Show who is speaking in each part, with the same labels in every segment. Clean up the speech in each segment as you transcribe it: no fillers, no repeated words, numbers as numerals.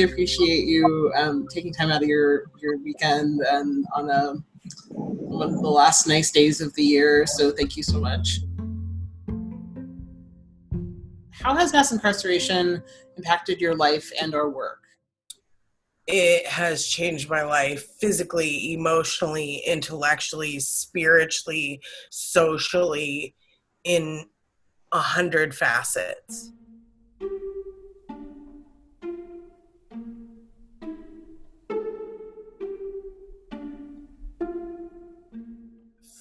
Speaker 1: really appreciate you taking time out of your weekend and on one of the last nice days of the year. So thank you so much. How has mass incarceration impacted your life and or work?
Speaker 2: It has changed my life physically, emotionally, intellectually, spiritually, socially, in 100 facets.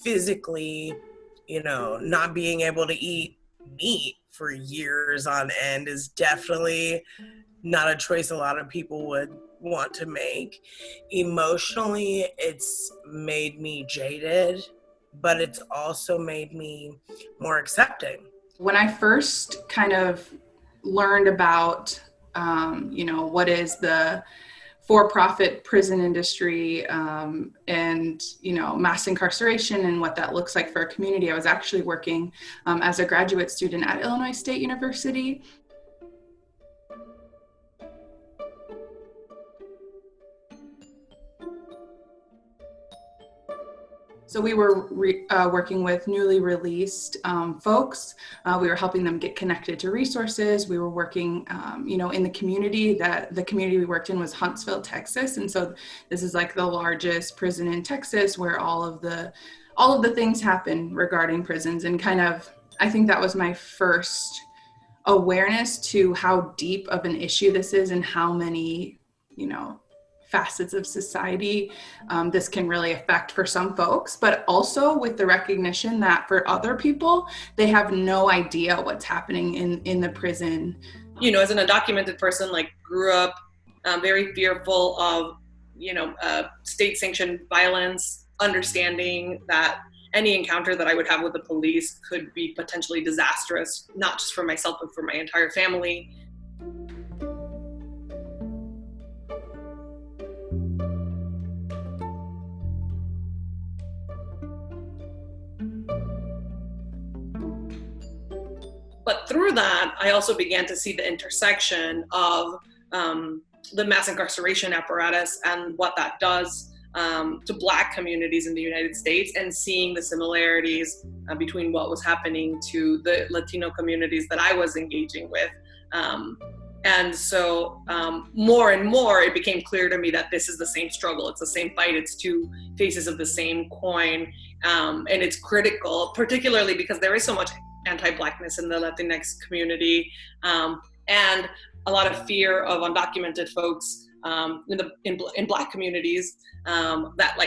Speaker 2: Physically, not being able to eat meat for years on end is definitely not a choice a lot of people would want to make. Emotionally, it's made me jaded, but it's also made me more accepting.
Speaker 3: When I first kind of learned about, what is the for-profit prison industry and, mass incarceration and what that looks like for a community, I was actually working as a graduate student at Illinois State University. So we were working with newly released folks. We were helping them get connected to resources. We were working, in the community. The community we worked in was Huntsville, Texas, and so this is like the largest prison in Texas, where all of the things happen regarding prisons. And kind of, I think that was my first awareness to how deep of an issue this is and how many, facets of society this can really affect for some folks, but also with the recognition that for other people, they have no idea what's happening in the prison.
Speaker 4: As an undocumented person, grew up very fearful of, state-sanctioned violence, understanding that any encounter that I would have with the police could be potentially disastrous, not just for myself, but for my entire family. But through that, I also began to see the intersection of the mass incarceration apparatus and what that does to Black communities in the United States, and seeing the similarities between what was happening to the Latino communities that I was engaging with. And so more and more, it became clear to me that this is the same struggle. It's the same fight. It's two faces of the same coin. And it's critical, particularly because there is so much anti-Blackness in the Latinx community, and a lot of fear of undocumented folks in Black communities that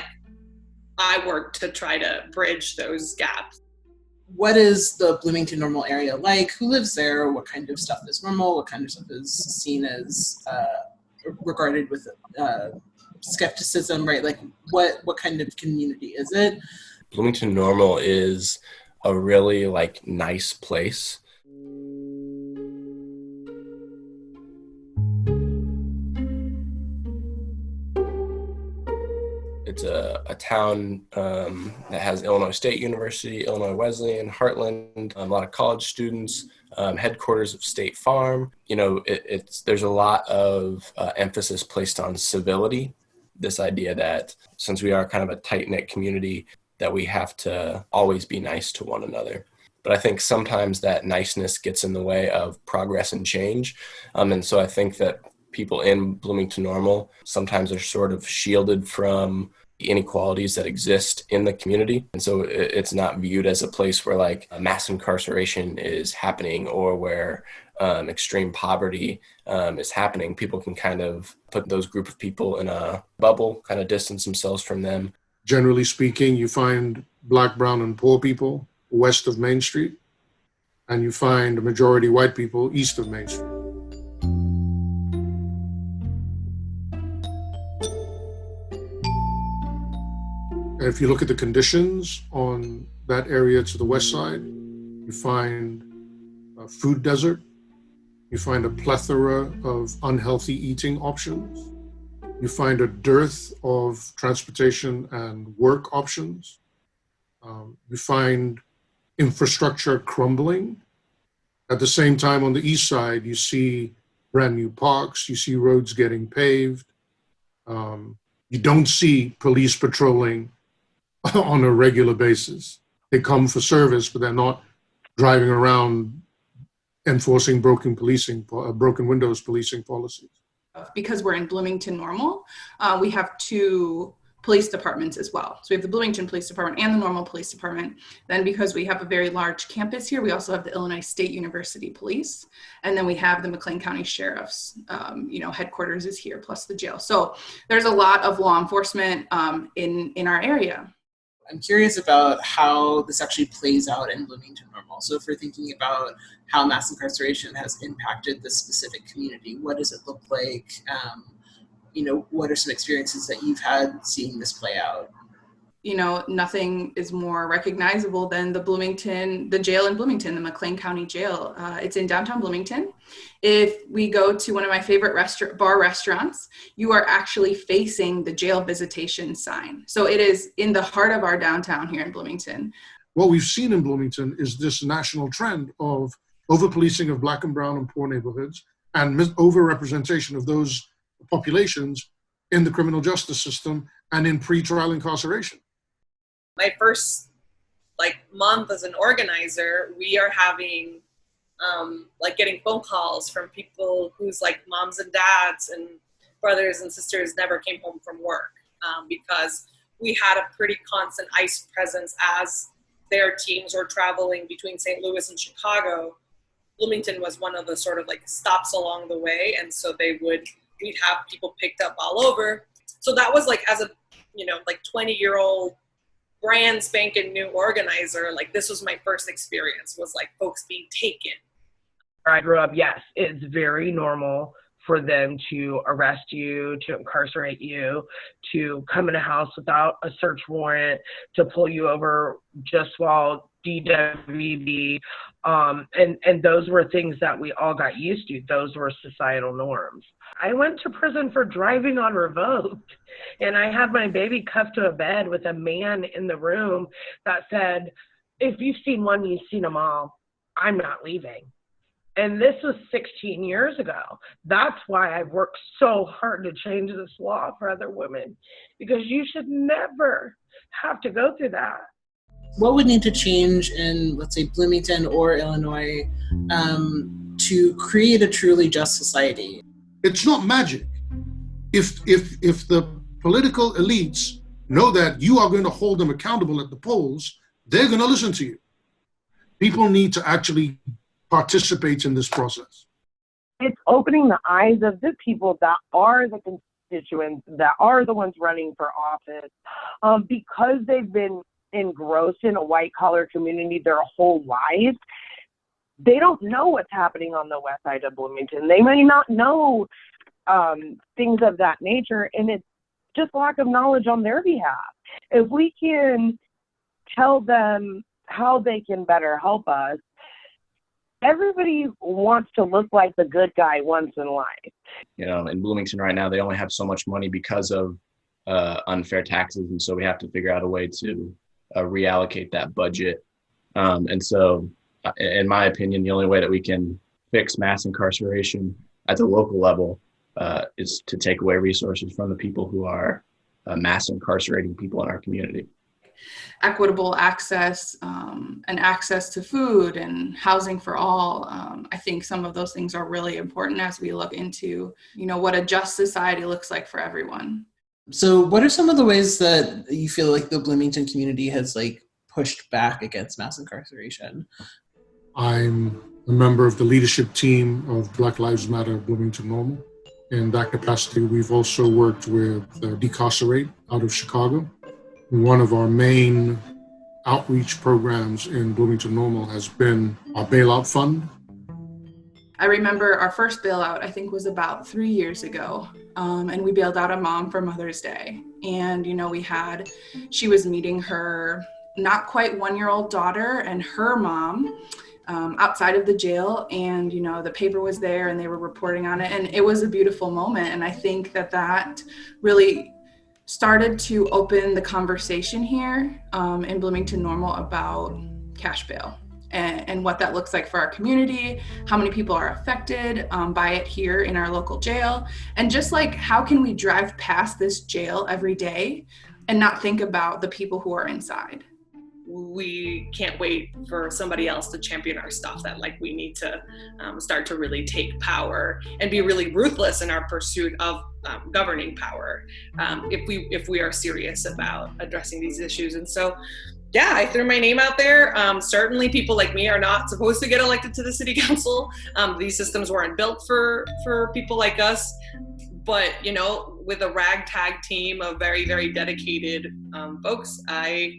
Speaker 4: I work to try to bridge those gaps.
Speaker 1: What is the Bloomington Normal area like? Who lives there? What kind of stuff is normal? What kind of stuff is seen as regarded with skepticism, right? What kind of community is it?
Speaker 5: Bloomington Normal is a really nice place. It's a town that has Illinois State University, Illinois Wesleyan, Heartland, a lot of college students, headquarters of State Farm. There's a lot of emphasis placed on civility. This idea that since we are kind of a tight-knit community, that we have to always be nice to one another. But I think sometimes that niceness gets in the way of progress and change. And so I think that people in Bloomington Normal sometimes are sort of shielded from the inequalities that exist in the community. And so it's not viewed as a place where mass incarceration is happening, or where extreme poverty is happening. People can kind of put those group of people in a bubble, kind of distance themselves from them.
Speaker 6: Generally speaking, you find Black, brown, and poor people west of Main Street, and you find a majority white people east of Main Street. And if you look at the conditions on that area to the west side, you find a food desert, you find a plethora of unhealthy eating options, you find a dearth of transportation and work options. You find infrastructure crumbling. At the same time, on the east side, you see brand new parks. You see roads getting paved. You don't see police patrolling on a regular basis. They come for service, but they're not driving around enforcing broken windows policing policies.
Speaker 3: Because we're in Bloomington Normal, we have two police departments as well. So we have the Bloomington Police Department and the Normal Police Department. Then because we have a very large campus here, we also have the Illinois State University Police. And then we have the McLean County Sheriff's, headquarters is here, plus the jail. So there's a lot of law enforcement in our area.
Speaker 1: I'm curious about how this actually plays out in Bloomington Normal. So if we're thinking about how mass incarceration has impacted this specific community, what does it look like? What are some experiences that you've had seeing this play out?
Speaker 3: Nothing is more recognizable than the jail in Bloomington, the McLean County Jail. It's in downtown Bloomington. If we go to one of my favorite bar restaurants, you are actually facing the jail visitation sign. So it is in the heart of our downtown here in Bloomington.
Speaker 6: What we've seen in Bloomington is this national trend of over-policing of Black and brown and poor neighborhoods and over-representation of those populations in the criminal justice system and in pretrial incarceration.
Speaker 4: My first month as an organizer, we are having getting phone calls from people whose moms and dads and brothers and sisters never came home from work because we had a pretty constant ICE presence as their teams were traveling between St. Louis and Chicago. Bloomington was one of the sort of stops along the way, and so we'd have people picked up all over. So that was as a 20-year-old brand spanking new organizer, this was my first experience, was folks being taken.
Speaker 2: Where I grew up, yes, it's very normal for them to arrest you, to incarcerate you, to come in a house without a search warrant, to pull you over just while DWB. And those were things that we all got used to. Those were societal norms. I went to prison for driving on revoked, and I had my baby cuffed to a bed with a man in the room that said, if you've seen one, you've seen them all. I'm not leaving. And this was 16 years ago. That's why I've worked so hard to change this law for other women, because you should never have to go through that.
Speaker 1: What would need to change in, let's say, Bloomington or Illinois to create a truly just society?
Speaker 6: It's not magic. If the political elites know that you are going to hold them accountable at the polls, they're going to listen to you. People need to actually participate in this process.
Speaker 7: It's opening the eyes of the people that are the constituents, that are the ones running for office, because they've been engrossed in a white-collar community their whole lives. They don't know what's happening on the west side of Bloomington. They may not know things of that nature, and it's just lack of knowledge on their behalf. If we can tell them how they can better help us, everybody wants to look like the good guy once in life.
Speaker 5: In Bloomington right now, they only have so much money because of unfair taxes, and so we have to figure out a way to reallocate that budget. And so, in my opinion, the only way that we can fix mass incarceration at the local level is to take away resources from the people who are mass incarcerating people in our community.
Speaker 3: Equitable access and access to food and housing for all. I think some of those things are really important as we look into, what a just society looks like for everyone.
Speaker 1: So what are some of the ways that you feel like the Bloomington community has pushed back against mass incarceration?
Speaker 6: I'm a member of the leadership team of Black Lives Matter Bloomington Normal. In that capacity, we've also worked with Decarcerate out of Chicago. One of our main outreach programs in Bloomington Normal has been our bailout fund.
Speaker 3: I remember our first bailout, I think, was about 3 years ago. And we bailed out a mom for Mother's Day. And, she was meeting her not quite 1-year-old daughter and her mom outside of the jail. And, the paper was there and they were reporting on it. And it was a beautiful moment. And I think that really started to open the conversation here in Bloomington Normal about cash bail and what that looks like for our community, how many people are affected by it here in our local jail, and just like how can we drive past this jail every day and not think about the people who are inside.
Speaker 4: We can't wait for somebody else to champion our stuff, that like we need to start to really take power and be really ruthless in our pursuit of governing power if we are serious about addressing these issues. And so, yeah, I threw my name out there. Certainly people like me are not supposed to get elected to the city council. These systems weren't built for people like us. But, you know, with a ragtag team of very, very dedicated folks, I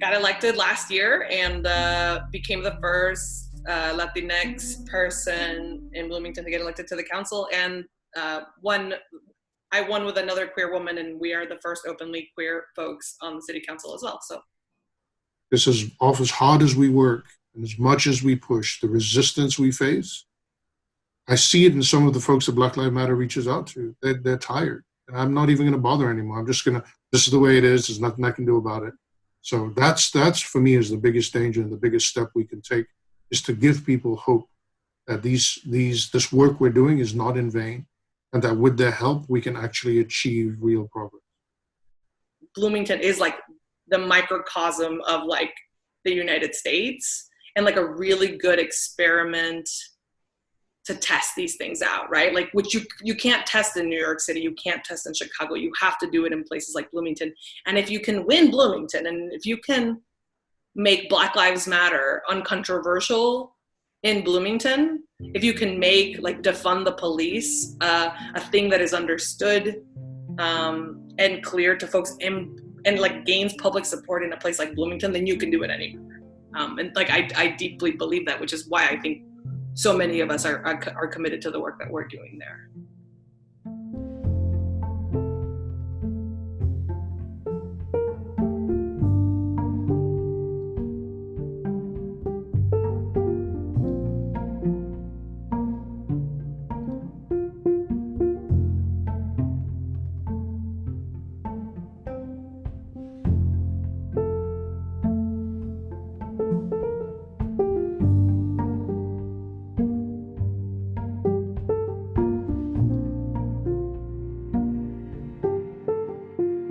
Speaker 4: got elected last year and became the first Latinx person in Bloomington to get elected to the council. And I won with another queer woman, and we are the first openly queer folks on the city council as well. So
Speaker 6: this is off as hard as we work and as much as we push, the resistance we face. I see it in some of the folks that Black Lives Matter reaches out to. They're tired. And I'm not even going to bother anymore. I'm just going to, this is the way it is. There's nothing I can do about it. So that's for me is the biggest danger, and the biggest step we can take is to give people hope that this work we're doing is not in vain, and that with their help, we can actually achieve real progress.
Speaker 4: Bloomington is like the microcosm of like the United States, and like a really good experiment to test these things out, right? Like, which you can't test in New York City, you can't test in Chicago, you have to do it in places like Bloomington. And if you can win Bloomington, and if you can make Black Lives Matter uncontroversial in Bloomington, if you can make like defund the police a thing that is understood and clear to folks and like gains public support in a place like Bloomington, then you can do it anywhere. And like I deeply believe that, which is why I think so many of us are committed to the work that we're doing there.